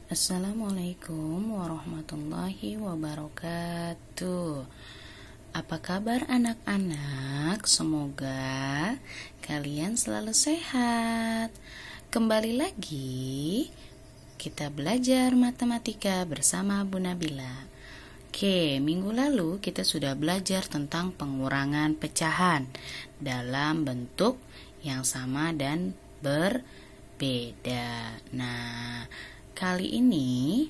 Assalamualaikum warahmatullahi wabarakatuh. Apa kabar anak-anak? Semoga kalian selalu sehat. Kembali lagi kita belajar matematika bersama Bu Nabila. Oke, minggu lalu kita sudah belajar tentang pengurangan pecahan dalam bentuk yang sama dan berbeda. Nah, kali ini,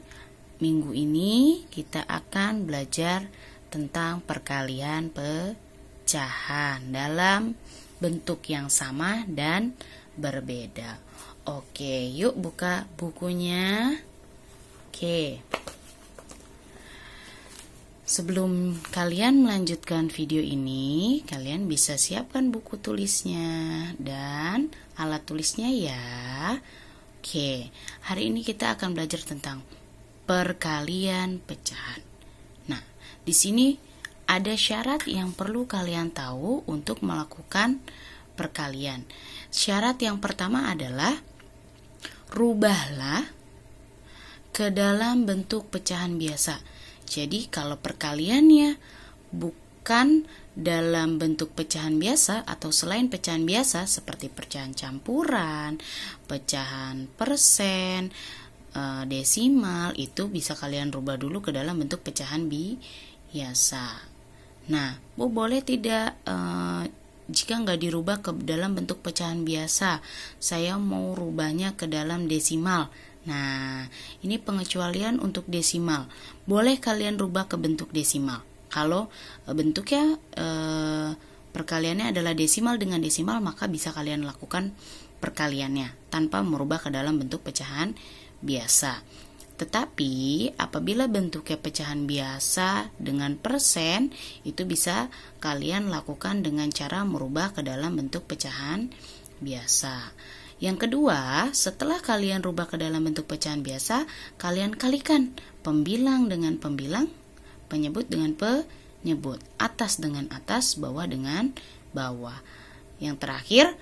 minggu ini kita akan belajar tentang perkalian pecahan dalam bentuk yang sama dan berbeda. Oke, yuk buka bukunya. Oke. Sebelum kalian melanjutkan video ini, kalian bisa siapkan buku tulisnya dan alat tulisnya ya. Oke, hari ini kita akan belajar tentang perkalian pecahan. Nah, di sini ada syarat yang perlu kalian tahu untuk melakukan perkalian. Syarat yang pertama adalah rubahlah ke dalam bentuk pecahan biasa. Jadi, kalau perkaliannya bukan dalam bentuk pecahan biasa atau selain pecahan biasa seperti pecahan campuran, pecahan persen, desimal, itu bisa kalian rubah dulu ke dalam bentuk pecahan biasa. Nah, Bu boleh tidak jika nggak dirubah ke dalam bentuk pecahan biasa, saya mau rubahnya ke dalam desimal. Nah, ini pengecualian untuk desimal. Boleh kalian rubah ke bentuk desimal. Kalau bentuknya perkaliannya adalah desimal dengan desimal, maka bisa kalian lakukan perkaliannya tanpa merubah ke dalam bentuk pecahan biasa. Tetapi apabila bentuknya pecahan biasa dengan persen, itu bisa kalian lakukan dengan cara merubah ke dalam bentuk pecahan biasa. Yang kedua, setelah kalian rubah ke dalam bentuk pecahan biasa, kalian kalikan pembilang dengan pembilang, penyebut dengan penyebut, atas dengan atas, bawah dengan bawah. Yang terakhir,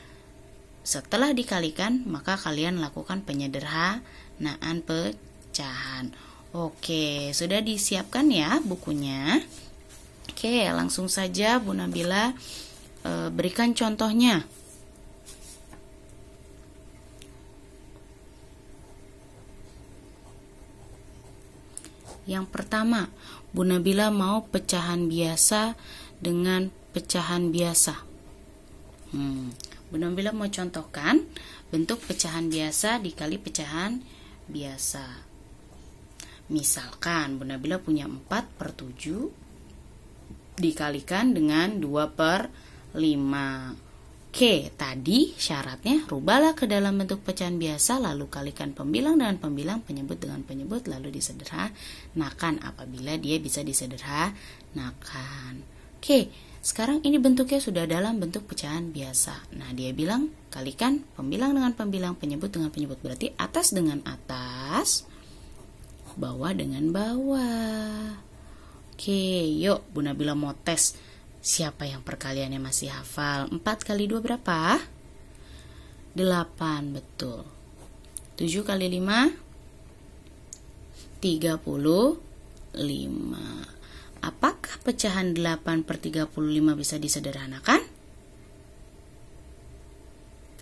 setelah dikalikan, maka kalian lakukan penyederhanaan pecahan. Oke, sudah disiapkan ya bukunya? Oke, langsung saja Bu Nabila berikan contohnya. Yang pertama, Bu Nabila mau pecahan biasa dengan pecahan biasa. Bu Nabila mau contohkan bentuk pecahan biasa dikali pecahan biasa. Misalkan Bu Nabila punya 4/7 dikalikan dengan 2/5. Oke, tadi syaratnya rubahlah ke dalam bentuk pecahan biasa, lalu kalikan pembilang dengan pembilang, penyebut dengan penyebut, lalu disederhanakan apabila dia bisa disederhanakan. Oke, sekarang ini bentuknya sudah dalam bentuk pecahan biasa. Nah, dia bilang kalikan pembilang dengan pembilang, penyebut dengan penyebut, berarti atas dengan atas, bawah dengan bawah. Oke, yuk Bu Nabila mau tes. Siapa yang perkaliannya masih hafal? 4 kali 2 berapa? 8, betul. 7 kali 5? 35. Apakah pecahan 8/35 bisa disederhanakan?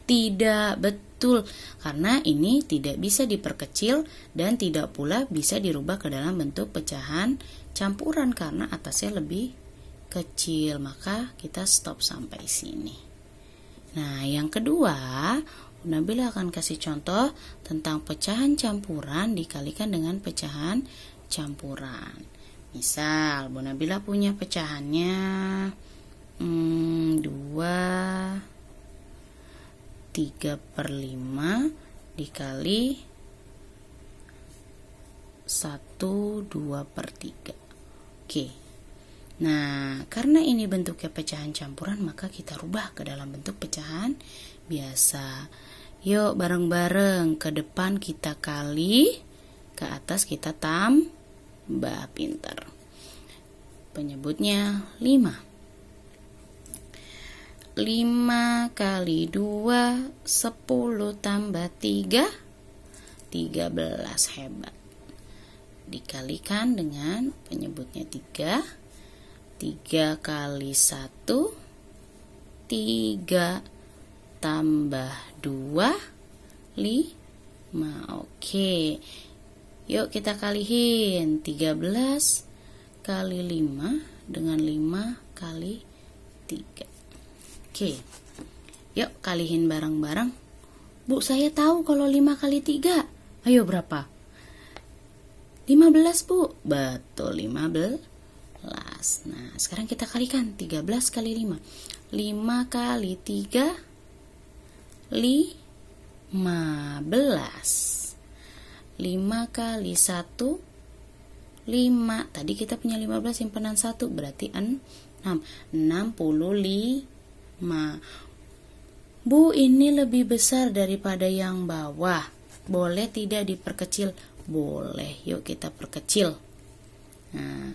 Tidak, betul. Karena ini tidak bisa diperkecil dan tidak pula bisa dirubah ke dalam bentuk pecahan campuran karena atasnya lebih kecil, maka kita stop sampai sini. Nah, yang kedua, Bu Nabila akan kasih contoh tentang pecahan campuran dikalikan dengan pecahan campuran. Misal, Bu Nabila punya pecahannya 3/5 dikali 2/3. Oke. Nah, karena ini bentuknya pecahan campuran, maka kita rubah ke dalam bentuk pecahan biasa. Yuk bareng-bareng, ke depan kita kali, ke atas kita tambah, pintar. Penyebutnya 5. 5 kali 2, 10 tambah 3, 13, hebat. dikalikan dengan penyebutnya 3. 3 kali 1, 3 tambah 2, 5. Oke. Yuk kita kalihin. 13 kali 5 dengan 5 kali 3. Oke. Yuk kalihin bareng-bareng. Bu, saya tahu kalau 5 kali 3. Ayo berapa? 15, Bu. Betul, 15. Nah, sekarang kita kalikan. 13 kali 5. 5 kali 3, 15. 5 kali 1, 5. Tadi kita punya 15 simpanan 1, berarti 6. 65. Bu, ini lebih besar daripada yang bawah. Boleh tidak diperkecil? Boleh. Yuk kita perkecil. Nah,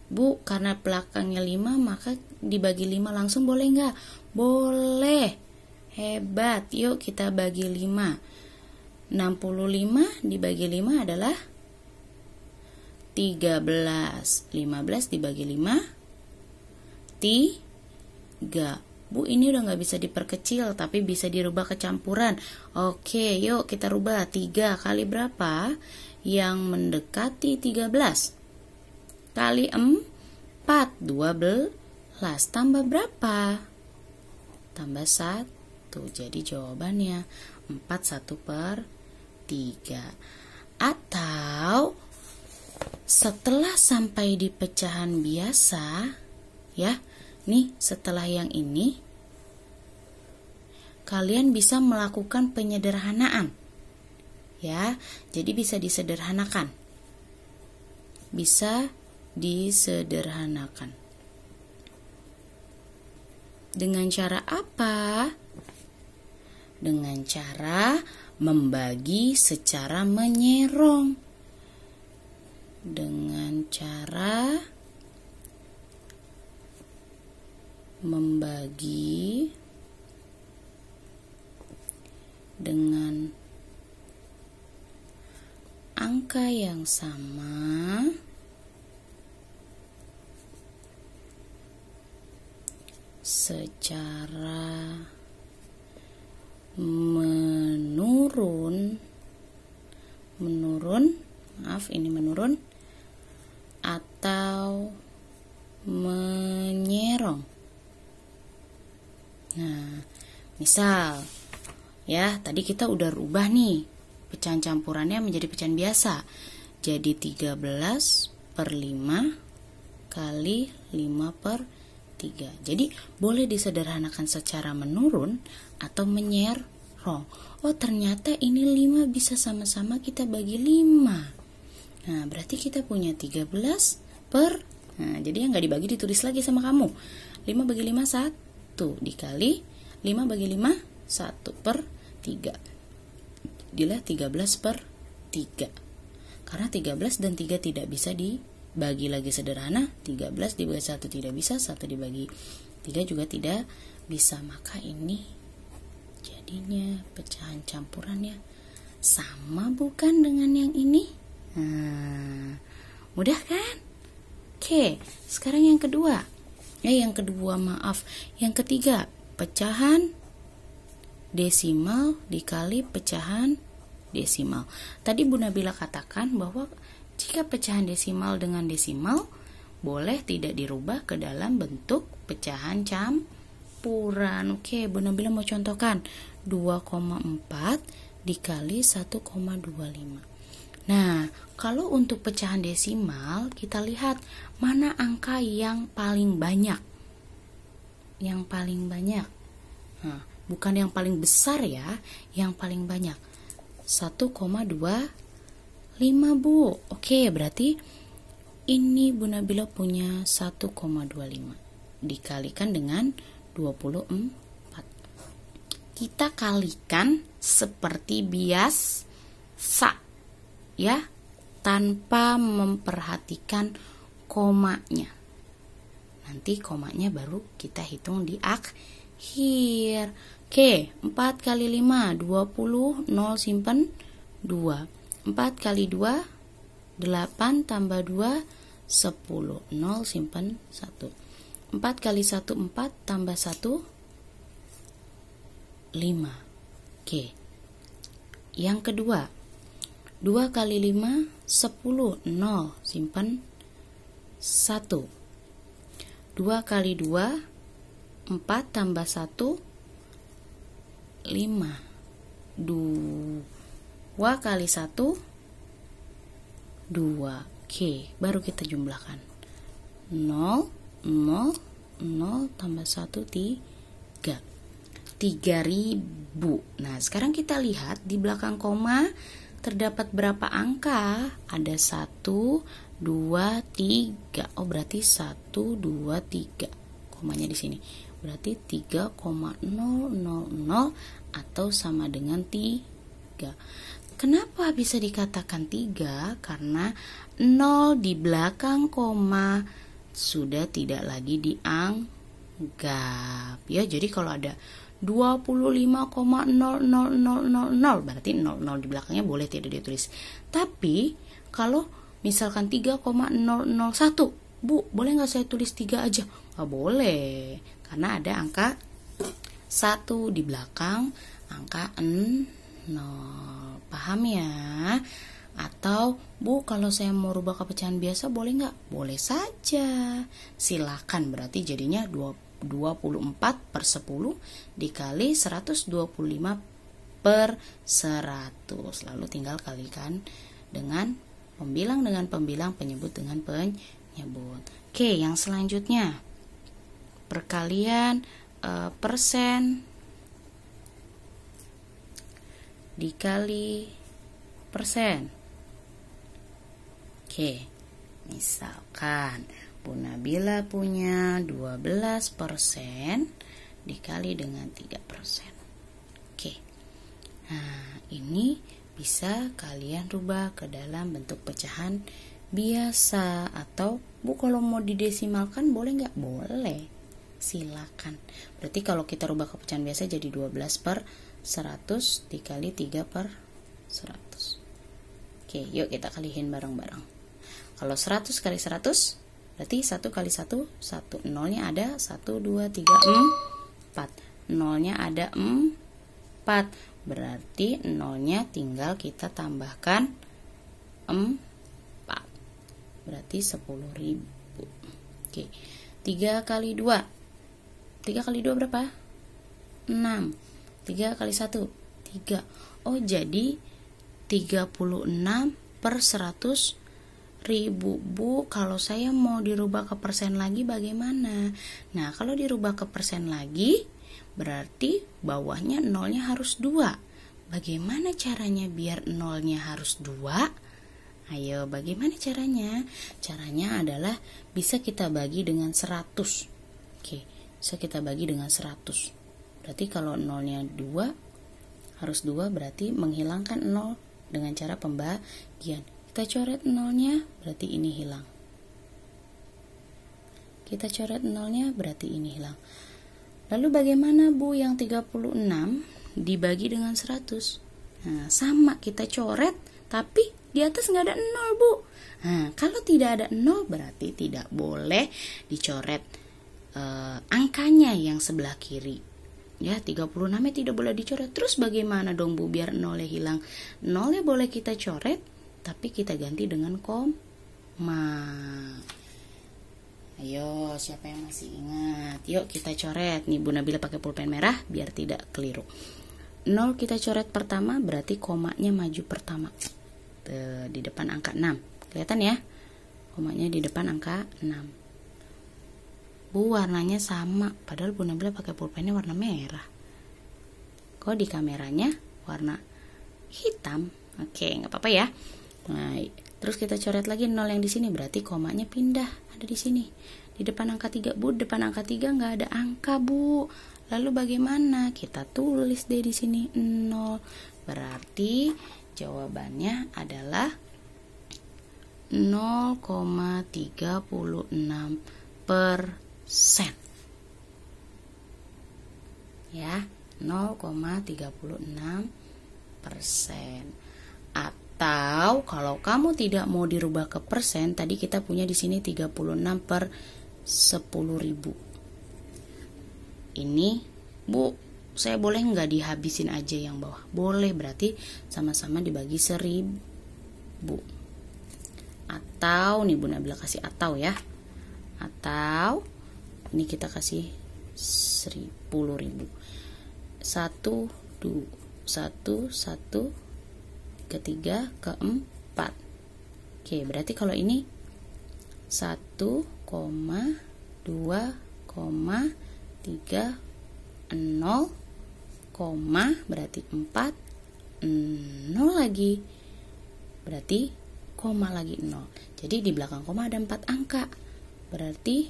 Bu, karena belakangnya 5, maka dibagi 5 langsung boleh nggak? Boleh. Hebat. Yuk kita bagi 5. 65 dibagi 5 adalah 13. 15 dibagi 5, 3. Bu, ini udah nggak bisa diperkecil, tapi bisa dirubah ke campuran. Oke, yuk kita rubah. 3 kali berapa? Yang mendekati 13. Kali 4, 12. Tambah berapa? Tambah 1. Jadi jawabannya 4/1/3. Atau setelah sampai di pecahan biasa, ya, nih setelah yang ini, kalian bisa melakukan penyederhanaan. Ya, jadi bisa disederhanakan. Bisa disederhanakan. Dengan cara apa? Dengan cara membagi secara menyerong. Dengan cara membagi dengan angka yang sama secara menurun, atau menyerong. Nah, misal ya, tadi kita udah rubah nih pecahan campurannya menjadi pecahan biasa. Jadi 13/5 kali 5/3. Jadi boleh disederhanakan secara menurun atau menyerong. Oh, ternyata ini 5 bisa sama-sama kita bagi 5. Nah, berarti kita punya 13 per, nah, jadi yang nggak dibagi ditulis lagi sama kamu. 5 bagi 5, 1. Dikali 5 bagi 5, 1/3. Jadilah 13/3. Karena 13 dan 3 tidak bisa dibagi lagi sederhana. 13 dibagi 1 tidak bisa, 1 dibagi 3 juga tidak bisa. Maka ini jadinya pecahan campurannya sama bukan dengan yang ini? Nah, mudah kan? Oke, sekarang yang kedua. Yang ketiga, pecahan desimal dikali pecahan desimal. Tadi Bu Nabila katakan bahwa jika pecahan desimal dengan desimal boleh tidak dirubah ke dalam bentuk pecahan campuran. Oke, Bu Nabila mau contohkan 2,4 dikali 1,25. Nah, kalau untuk pecahan desimal, kita lihat mana angka yang paling banyak. Yang paling banyak. Nah, bukan yang paling besar ya, yang paling banyak. 1,25, Bu. Oke, berarti ini Bu Nabila punya 1,25 dikalikan dengan 24. Kita kalikan seperti biasa. Ya, tanpa memperhatikan komanya. Nanti komanya baru kita hitung di akhir. Oke, 4 kali 5, 20, 0 simpen 2. 4 kali 2, 8 tambah 2, 10. 0 simpan 1. 4 kali 1, 4 tambah 1, 5. Oke. Yang kedua, 2 kali 5, 10. 0 simpan 1. 2 kali 2, 4 tambah 1, 5. 2 kali 1, 2. Oke, baru kita jumlahkan. 0, 0, 0 tambah 1, 3. 3.000. Nah, sekarang kita lihat di belakang koma terdapat berapa angka? Ada 1, 2, 3. Oh, berarti 1, 2, 3. Komanya di sini. Berarti 3,000 atau sama dengan 3. Kenapa bisa dikatakan 3? Karena 0 di belakang koma sudah tidak lagi dianggap. Ya, jadi kalau ada 25,00000 berarti 00 di belakangnya boleh tidak ditulis. Tapi kalau misalkan 3,001, Bu, boleh nggak saya tulis 3 aja? Nggak boleh, karena ada angka 1 di belakang angka 0. Paham ya? Atau, Bu, kalau saya mau rubah ke pecahan biasa boleh nggak? Boleh saja. Silakan, berarti jadinya 24/10 dikali 125 per 100. Lalu tinggal kalikan dengan pembilang dengan pembilang, penyebut dengan penyebut. Oke, yang selanjutnya perkalian persen dikali persen. Oke, misalkan Bu Nabila punya 12% dikali dengan 3%. Oke. Nah, ini bisa kalian rubah ke dalam bentuk pecahan biasa. Atau, Bu, kalau mau didesimalkan boleh nggak? Boleh. Silakan. Berarti kalau kita rubah ke pecahan biasa jadi 12/100 dikali 3/100. Oke, yuk kita kalihin bareng-bareng. Kalau 100 kali 100 berarti 1 kali 1, 1. Nolnya ada 1, 2, 3, 4. Nolnya ada 4. Berarti nolnya tinggal kita tambahkan 4. Berarti 10.000. Oke. 3 kali 2. 3 kali 2 berapa? 6. 3 kali 1, 3. Oh, jadi 36/100.000. Bu, kalau saya mau dirubah ke persen lagi bagaimana? Nah, kalau dirubah ke persen lagi berarti bawahnya nolnya harus 2. Bagaimana caranya biar nolnya harus 2? Ayo, bagaimana caranya? Caranya adalah bisa kita bagi dengan 100. Oke, bisa kita bagi dengan 100. Berarti kalau nolnya 2 harus 2, berarti menghilangkan 0 dengan cara pembagian. Kita coret nolnya, berarti ini hilang. Kita coret nolnya, berarti ini hilang. Lalu bagaimana, Bu, yang 36 dibagi dengan 100? Nah, sama, kita coret, tapi di atas nggak ada 0, Bu. Nah, kalau tidak ada 0, berarti tidak boleh dicoret angkanya yang sebelah kiri. Ya, 36-nya tidak boleh dicoret. Terus bagaimana dong, Bu, biar nolnya hilang? Nolnya boleh kita coret, tapi kita ganti dengan koma. Ayo, siapa yang masih ingat? Yuk kita coret. Nih, Bu Nabila pakai pulpen merah biar tidak keliru. 0 kita coret pertama, berarti komanya maju pertama. Di depan angka 6. Kelihatan ya? Komanya di depan angka 6. Bu, warnanya sama. Padahal Bu Nabila pakai pulpennya warna merah. Kok di kameranya warna hitam? Oke, nggak apa-apa ya. Nah, terus kita coret lagi 0 yang di sini, berarti komanya pindah, ada di sini. Di depan angka 3, Bu, depan angka 3 nggak ada angka, Bu. Lalu bagaimana? Kita tulis deh di sini 0. Berarti jawabannya adalah 0,36%. Ya, 0,36%. Atau Atau kalau kamu tidak mau dirubah ke persen, tadi kita punya di sini 36 per 10.000. Ini, Bu, saya boleh nggak dihabisin aja yang bawah? Boleh, berarti sama-sama dibagi 1000. Atau nih Bu Nabila kasih atau ya. Atau ini kita kasih 10.000. 1, 2, 1, 3, 4. Oke, berarti kalau ini 1,2,3 0, berarti 4, 0 lagi, berarti koma lagi 0. Jadi di belakang koma ada 4 angka, berarti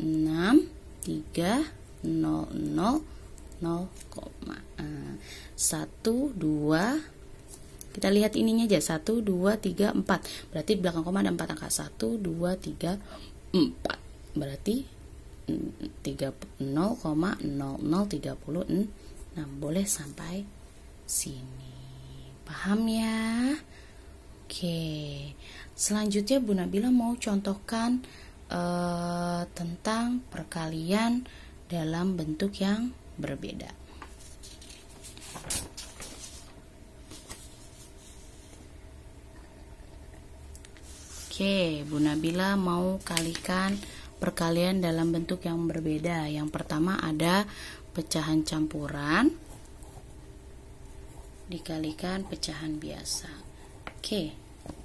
6, 3, 0, 0, 0, 1, 2. Kita lihat ininya aja, 1, 2, 3, 4. Berarti di belakang koma ada 4 angka, 1, 2, 3, 4. Berarti 0,0036. Boleh sampai sini. Paham ya? Oke. Selanjutnya Bu Nabila mau contohkan tentang perkalian dalam bentuk yang berbeda. Oke, Bu Nabila mau kalikan perkalian dalam bentuk yang berbeda. Yang pertama ada pecahan campuran dikalikan pecahan biasa. Oke,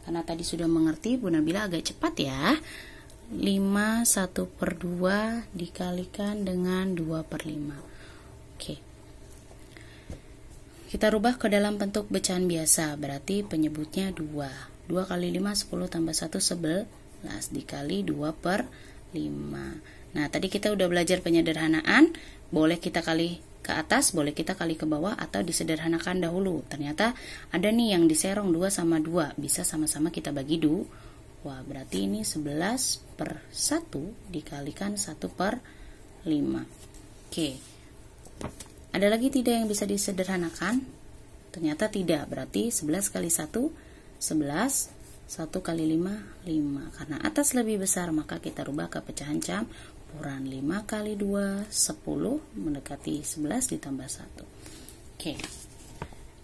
karena tadi sudah mengerti, Bu Nabila agak cepat ya. 5 1/2 dikalikan dengan 2/5. Oke, kita rubah ke dalam bentuk pecahan biasa, berarti penyebutnya 2. 2 kali 5 10 tambah 1 11 dikali 2/5. Nah, tadi kita udah belajar penyederhanaan, boleh kita kali ke atas, boleh kita kali ke bawah, atau disederhanakan dahulu. Ternyata ada nih yang diserong 2 sama 2, bisa sama-sama kita bagi 2. Wah, berarti ini 11/1 dikalikan 1/5. Oke. Ada lagi tidak yang bisa disederhanakan? Ternyata tidak, berarti 11 kali 1 11, 1 kali 5 5. Karena atas lebih besar, maka kita rubah ke pecahan campuran. 5 kali 2 10 mendekati 11 ditambah 1. Oke.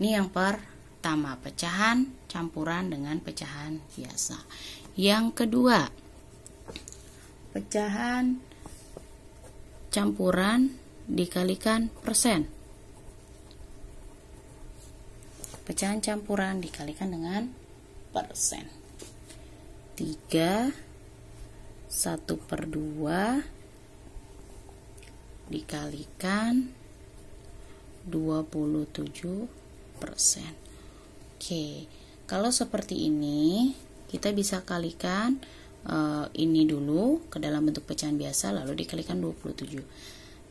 Ini yang pertama, pecahan campuran dengan pecahan biasa. Yang kedua, pecahan campuran dikalikan persen. Pecahan campuran dikalikan dengan persen. 3 1/2 dikalikan 27%. Oke, kalau seperti ini kita bisa kalikan ini dulu ke dalam bentuk pecahan biasa, lalu dikalikan 27.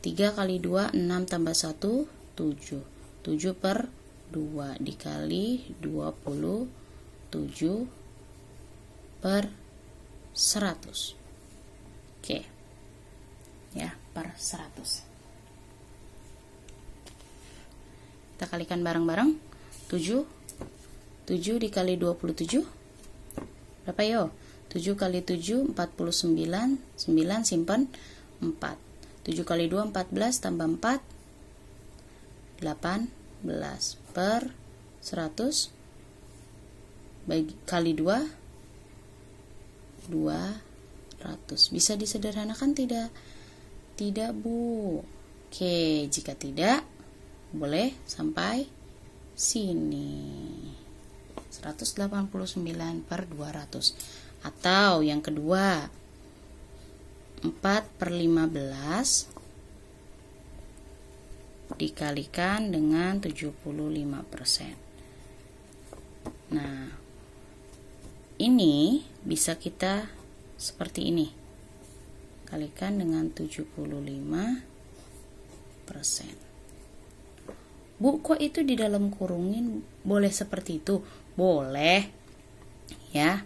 3 kali 2 6 tambah 1 7. 7/2 dikali 27 per 100. Oke. Ya, per 100. Kita kalikan bareng-bareng. 7 dikali 27 berapa yo? 7 kali 7 49. 9 simpan 4. 7 kali 2 14 tambah 4 18 per 100 kali 2 200. Bisa disederhanakan tidak? Tidak, Bu. Oke, jika tidak, boleh sampai sini. 189/200. Atau yang kedua, 4/15 dikalikan dengan 75%. Nah, ini bisa kita seperti ini. Kalikan dengan 75%. Bu, kok itu di dalam kurungin boleh seperti itu? Boleh. Ya,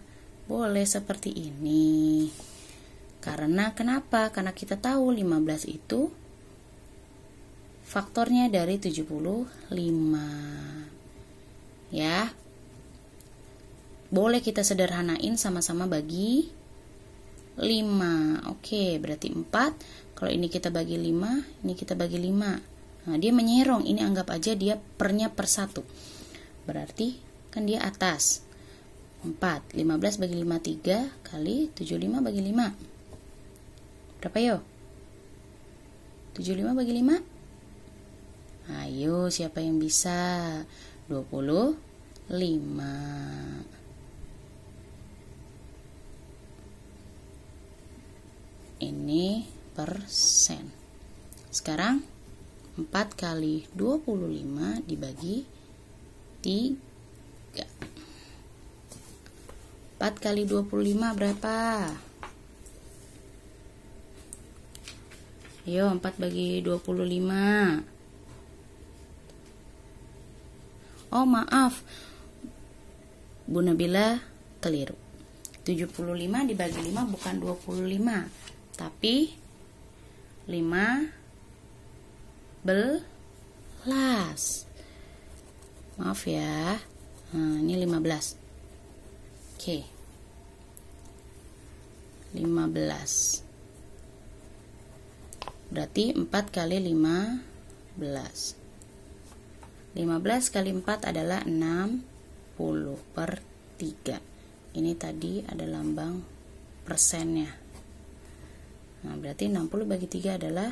boleh seperti ini. Karena kenapa? Karena kita tahu 15 itu faktornya dari 75. Ya, Boleh kita sederhanain sama-sama bagi 5. Oke, berarti 4. Kalau ini kita bagi 5, ini kita bagi 5. Nah, dia menyerong. Ini anggap aja dia pernya per 1. Berarti kan dia atas. 4. 15 bagi 5, 3 kali 75 bagi 5. Berapa yo? 75 bagi 5? Ayo, siapa yang bisa? 25. Ini persen. Sekarang 4 kali 25 dibagi 3. 4 kali 25 berapa? Ayo, 4 bagi 25. Oh, maaf. Bu Nabila keliru. 75 dibagi 5 bukan 25, tapi 15. Maaf ya. Nah, ini 15. Oke. 15. Berarti 4 kali 15. 15 kali 4 adalah 60 per 3. Ini tadi ada lambang persennya. Nah, berarti 60 bagi 3 adalah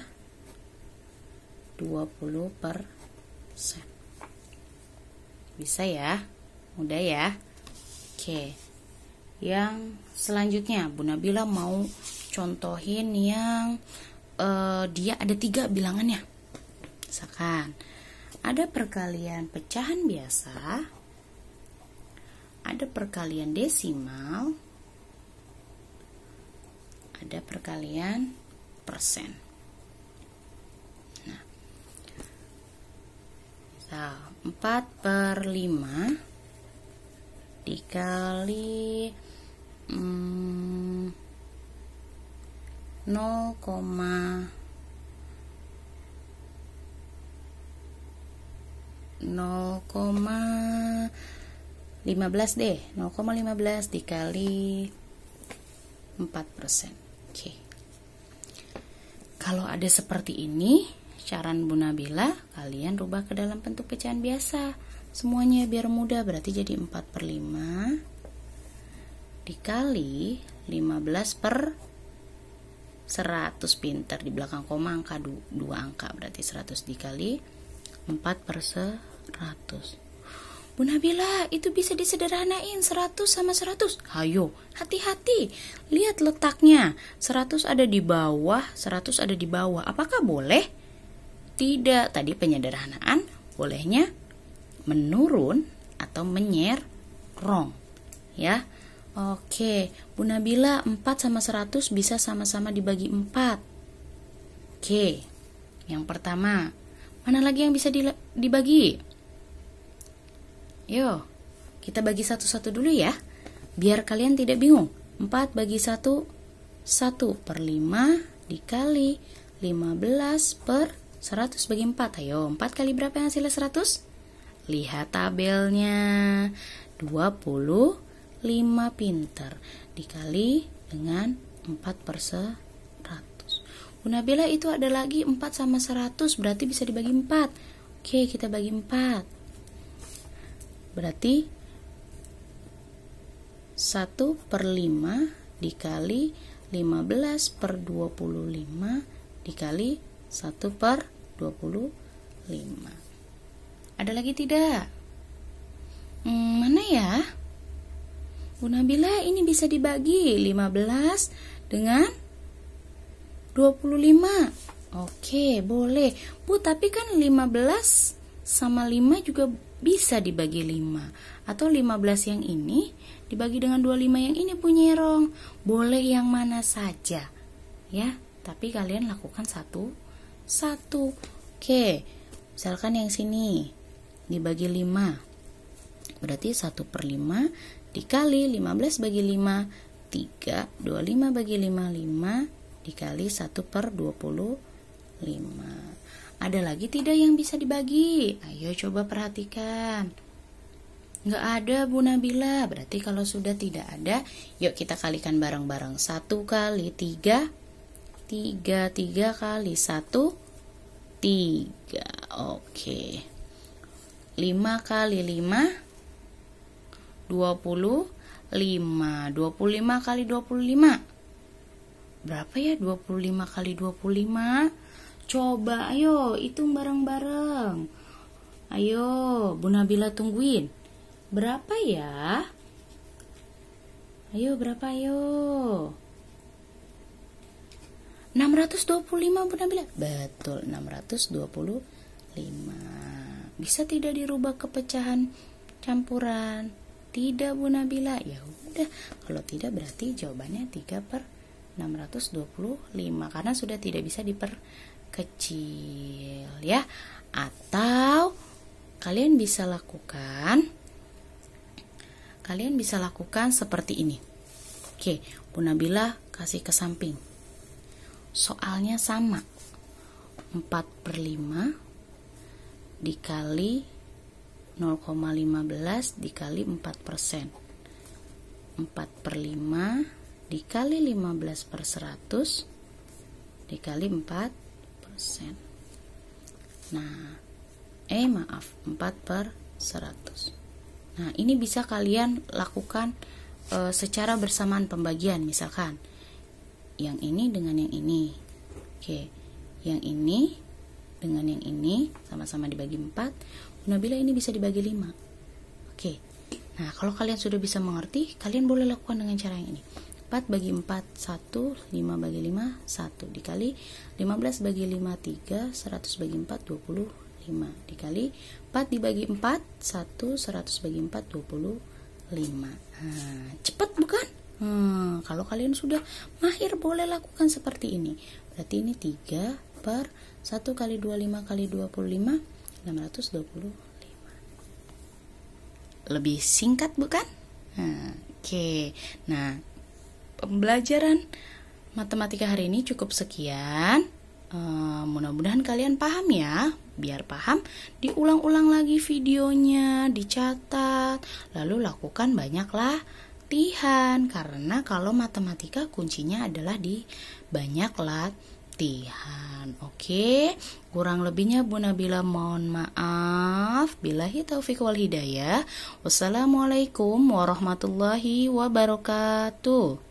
20%. Bisa ya? Mudah ya? Oke. Yang selanjutnya Bu Nabila mau contohin yang dia ada 3 bilangannya. Misalkan ada perkalian pecahan biasa, ada perkalian desimal, ada perkalian persen. Nah, misal 4/5 dikali 0,15 deh, 0,15 dikali 4%. Oke. Kalau ada seperti ini, saran Bu Nabila, kalian rubah ke dalam bentuk pecahan biasa. Semuanya biar mudah, berarti jadi 4/5 dikali 15/100. Pinter, di belakang koma angka 2 angka, berarti 100 dikali 4/100. Bu Nabila, itu bisa disederhanain 100 sama 100. Hayo, hati-hati. Lihat letaknya. 100 ada di bawah, 100 ada di bawah. Apakah boleh? Tidak. Tadi penyederhanaan bolehnya menurun atau menyerong. Ya. Oke, Bu Nabila, 4 sama 100 bisa sama-sama dibagi 4. Oke. Yang pertama, mana lagi yang bisa dibagi? Yo, kita bagi satu-satu dulu ya, biar kalian tidak bingung. 4 bagi 1, 1/5 dikali 15/100 bagi 4. Ayo, 4 kali berapa yang hasilnya 100? Lihat tabelnya. 25, pinter, dikali dengan 4/100. Bu Nabila, itu ada lagi 4 sama 100, berarti bisa dibagi 4. Oke, kita bagi 4. Berarti 1/5 dikali 15/25 dikali 1/25. Ada lagi tidak? Mana ya? Bu Nabila, ini bisa dibagi 15 dengan 25. Oke, boleh. Bu, tapi kan 15 sama 5 juga bisa dibagi 5. Atau 15 yang ini dibagi dengan 25 yang ini, Bu Nyerong. Boleh yang mana saja. Ya, tapi kalian lakukan satu-satu. Oke, misalkan yang sini dibagi 5. Berarti 1/5 dikali 15 bagi 5, 3. 25 bagi 5, 5 dikali 1/25. Ada lagi tidak yang bisa dibagi? Ayo coba perhatikan. Nggak ada Bu Nabila. Berarti kalau sudah tidak ada, yuk kita kalikan bareng-bareng. 1 kali 3, 3 kali 1, 3. Oke. 5 kali 5, 25. 25 kali 25. Berapa ya 25 kali 25? Coba ayo hitung bareng-bareng. Ayo Bu Nabila tungguin. Berapa ya? Ayo berapa ayo? 625 Bu Nabila. Betul, 625. Bisa tidak dirubah ke pecahan campuran? Tidak Bu Nabila. Ya udah, kalau tidak berarti jawabannya 3/625 karena sudah tidak bisa diperkecil ya. Atau kalian bisa lakukan seperti ini. Oke, Bu Nabila kasih ke samping. Soalnya sama. 4/5 dikali 0,15 dikali 4%. 4/5 dikali 15/100 dikali 4%. Nah, 4/100. Nah, ini bisa kalian lakukan secara bersamaan pembagian. Misalkan yang ini dengan yang ini. Oke, yang ini dengan yang ini sama-sama dibagi 4. Bu Nabila ini bisa dibagi 5. Oke. Nah, kalau kalian sudah bisa mengerti, kalian boleh lakukan dengan cara yang ini. 4 bagi 4 1, 5 bagi 5 1 dikali 15 bagi 5 3, 100 bagi 4 25 dikali 4 dibagi 4 1, 100 bagi 4 25. Nah, cepat bukan? Kalau kalian sudah mahir boleh lakukan seperti ini. Berarti ini 3/1 kali 25 kali 25 625. Lebih singkat bukan? Oke. Nah, pembelajaran matematika hari ini cukup sekian. Mudah-mudahan kalian paham ya. Biar paham, diulang-ulang lagi videonya, dicatat, lalu lakukan banyak latihan. Karena kalau matematika kuncinya adalah di banyak latihan. Oke, kurang lebihnya Bu Nabila mohon maaf. Billahi taufiq wal hidayah. Wassalamualaikum warahmatullahi wabarakatuh.